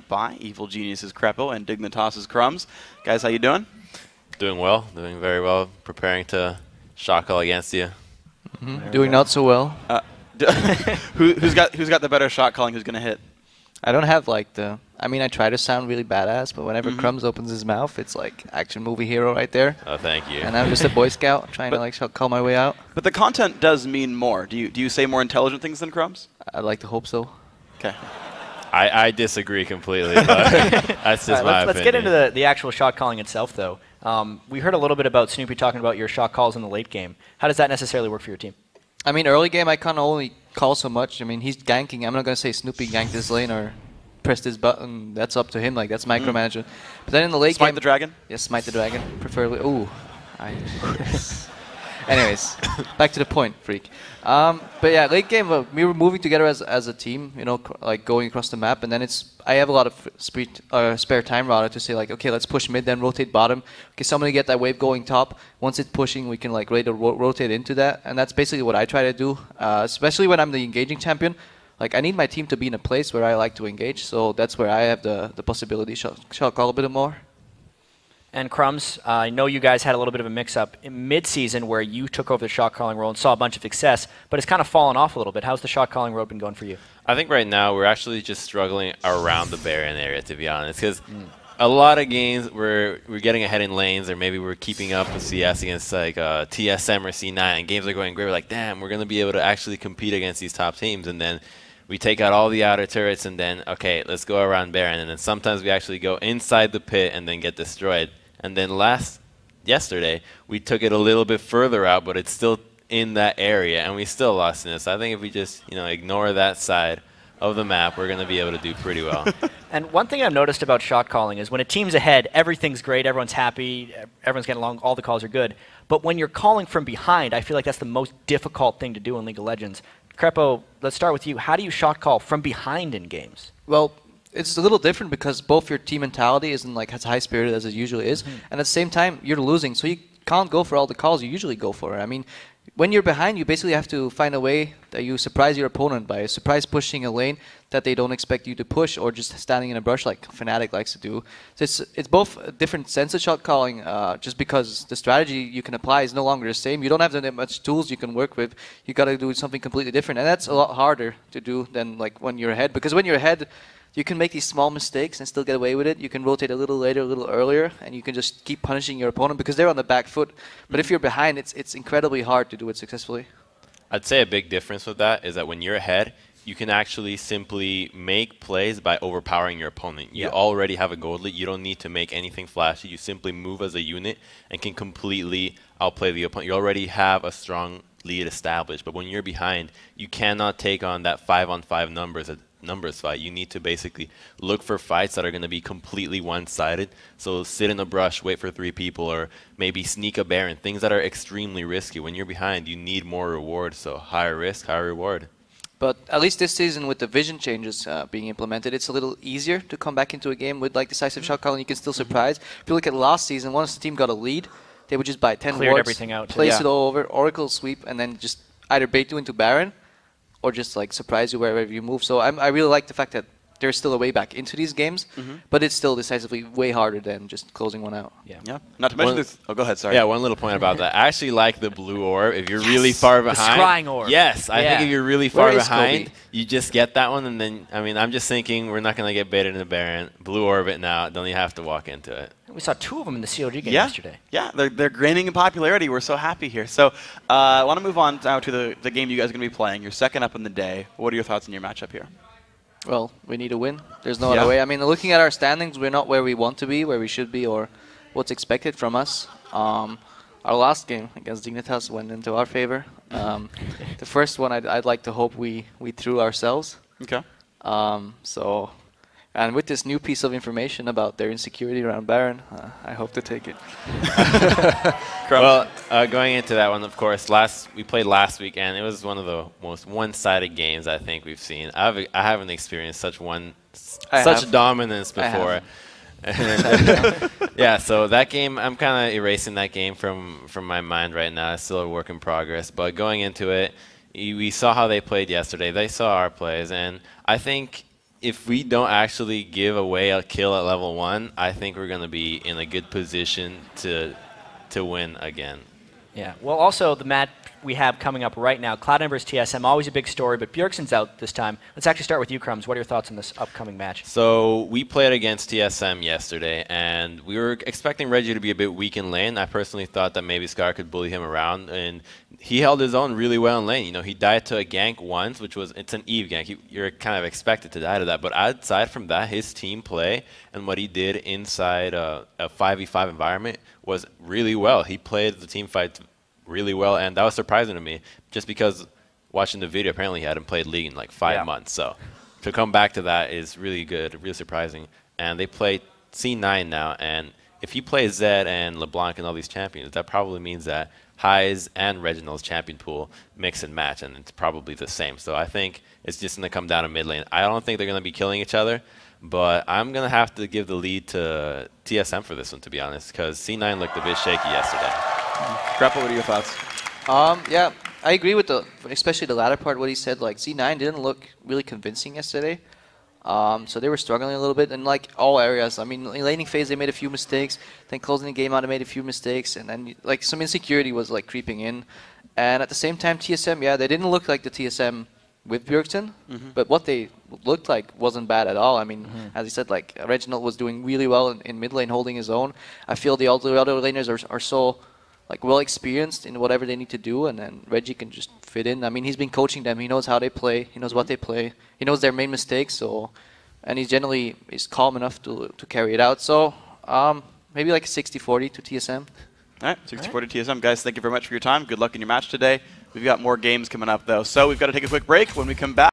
by Evil Genius's Krepo and Dignitas Crumbz. Guys, how you doing? Doing well. Doing very well. Preparing to shot call against you. Doing not so well. Who's got the better shot calling? Who's gonna hit? I don't have like the. I mean, I try to sound really badass, but whenever Crumbz opens his mouth, it's like action movie hero right there. Oh, thank you. And I'm just a Boy Scout trying to like shot call my way out. But the content does mean more. Do you say more intelligent things than Crumbz? I'd like to hope so. Okay. I disagree completely, but that's just my opinion. Let's get into the actual shot calling itself, though. We heard a little bit about Snoopy talking about your shot calls in the late game. How does that necessarily work for your team? I mean, early game I can't only call so much. I mean, he's ganking. I'm not gonna say Snoopy ganked this lane or pressed this button. That's up to him. Like that's micromanagement. But then in the late game, Smite the dragon. Yes, smite the dragon, preferably. Ooh, Anyways, back to the point, freak. But yeah, late game, we were moving together as a team, you know, like going across the map, and then I have a lot of spare time rather to say like, okay, let's push mid, then rotate bottom. Okay, somebody get that wave going top. Once it's pushing, we can like ready to rotate into that, and that's basically what I try to do, especially when I'm the engaging champion. Like I need my team to be in a place where I like to engage, so that's where I have the possibility shot call a bit more. And Crumbz, I know you guys had a little bit of a mix-up in mid-season where you took over the shot-calling role and saw a bunch of success, but it's kind of fallen off a little bit. How's the shot-calling road been going for you? I think right now we're actually just struggling around the Baron area, to be honest, because a lot of games we're getting ahead in lanes, or maybe we're keeping up with CS against like TSM or C9, and games are going great. We're like, damn, we're going to be able to actually compete against these top teams, and then we take out all the outer turrets, and then, okay, let's go around Baron, and then sometimes we actually go inside the pit and then get destroyed. And then yesterday, we took it a little bit further out, but it's still in that area, and we still lost in it. So I think if we just, ignore that side of the map, we're going to be able to do pretty well. And one thing I've noticed about shot calling is when a team's ahead, everything's great, everyone's happy, everyone's getting along, all the calls are good. But when you're calling from behind, I feel like that's the most difficult thing to do in League of Legends. Krepo, let's start with you. How do you shot call from behind in games? Well, it's a little different because both your team mentality isn't like as high spirited as it usually is, and at the same time you're losing, so you can't go for all the calls you usually go for. I mean, when you're behind, you basically have to find a way that you surprise your opponent by surprise pushing a lane that they don't expect you to push, or just standing in a brush like Fnatic likes to do. So it's both a different sense of shot calling, just because the strategy you can apply is no longer the same. You don't have that much tools you can work with. You got to do something completely different, and that's a lot harder to do than like when you're ahead, because when you're ahead, you can make these small mistakes and still get away with it. You can rotate a little later, a little earlier, and you can just keep punishing your opponent because they're on the back foot. But if you're behind, it's incredibly hard to do it successfully. I'd say a big difference with that is that when you're ahead, you can actually simply make plays by overpowering your opponent. You already have a gold lead. You don't need to make anything flashy. You simply move as a unit and can completely outplay the opponent. You already have a strong lead established. But when you're behind, you cannot take on that 5-on-5 numbers fight. You need to basically look for fights that are going to be completely one-sided. So sit in a brush, wait for 3 people, or maybe sneak a Baron, things that are extremely risky. When you're behind, you need more reward, so higher risk, higher reward. But at least this season, with the vision changes being implemented, it's a little easier to come back into a game with like decisive shot calling. You can still surprise. If you look at last season, once the team got a lead, they would just buy 10 Cleared wards, everything out, place it all over, Oracle sweep, and then just either bait you into Baron or just like surprise you wherever you move. So I really like the fact that there's still a way back into these games, but it's still decisively way harder than just closing one out. Yeah. Not to mention this. Oh, go ahead. Sorry. Yeah, one little point about that. I actually like the blue orb. If you're really far behind, the scrying orb. Yes, I think if you're really far behind, Kobe? you just get that one, and then I'm just thinking we're not gonna get baited in the Baron. Blue orbit now. Don't you have to walk into it? We saw 2 of them in the COG game yesterday. Yeah, they're gaining in popularity. We're so happy here. So I want to move on now to the game you guys are going to be playing. You're second up in the day. What are your thoughts on your matchup here? Well, we need a win. There's no other way. I mean, looking at our standings, we're not where we want to be, where we should be, or what's expected from us. Our last game against Dignitas went into our favor. The first one, I'd like to hope we threw ourselves. Okay. And with this new piece of information about their insecurity around Baron, I hope to take it. Well, going into that one, of course, we played last week, and it was one of the most one-sided games I think we've seen. I haven't experienced such dominance before. Yeah, so that game, I'm kind of erasing that game from my mind right now. It's still a work in progress. But going into it, we saw how they played yesterday. They saw our plays, and I think if we don't actually give away a kill at level 1, I think we're going to be in a good position to win again. Yeah. Well, also the match we have coming up right now, Cloud9 versus TSM, always a big story, but Bjergsen's out this time. Let's actually start with you, Crumbz. What are your thoughts on this upcoming match? So we played against TSM yesterday, and we were expecting Reggie to be a bit weak in lane. I personally thought that maybe Scar could bully him around, and he held his own really well in lane. You know, he died to a gank once, which was, it's an Eve gank. You're kind of expected to die to that, but aside from that, his team play and what he did inside a 5v5 environment was really well. He played the team fight really well, and that was surprising to me, just because watching the video, apparently he hadn't played League in like 5 months. So to come back to that is really good, really surprising. And they play C9 now, and if he plays Zed and LeBlanc and all these champions, that probably means that Hyze and Reginald's champion pool mix and match, and it's probably the same. So I think it's just going to come down to mid lane. I don't think they're going to be killing each other, but I'm going to have to give the lead to TSM for this one, to be honest, because C9 looked a bit shaky yesterday. Krepo, what are your thoughts? Yeah, I agree with especially the latter part, what he said. Like, C9 didn't look really convincing yesterday. So they were struggling a little bit in like all areas. I mean, in laning phase they made a few mistakes. Then closing the game out they made a few mistakes, and then like some insecurity was like creeping in. And at the same time, TSM, yeah, they didn't look like the TSM with Bjergsen, but what they looked like wasn't bad at all. I mean, as he said, like Reginald was doing really well in mid lane, holding his own. I feel the other laners are so like well experienced in whatever they need to do, and then Reggie can just fit in. I mean, he's been coaching them. He knows how they play. He knows what they play. He knows their main mistakes. So, and he generally is calm enough to carry it out. So maybe like 60-40 to TSM. All right, 60-40 TSM. Guys, thank you very much for your time. Good luck in your match today. We've got more games coming up, though. So we've got to take a quick break. When we come back,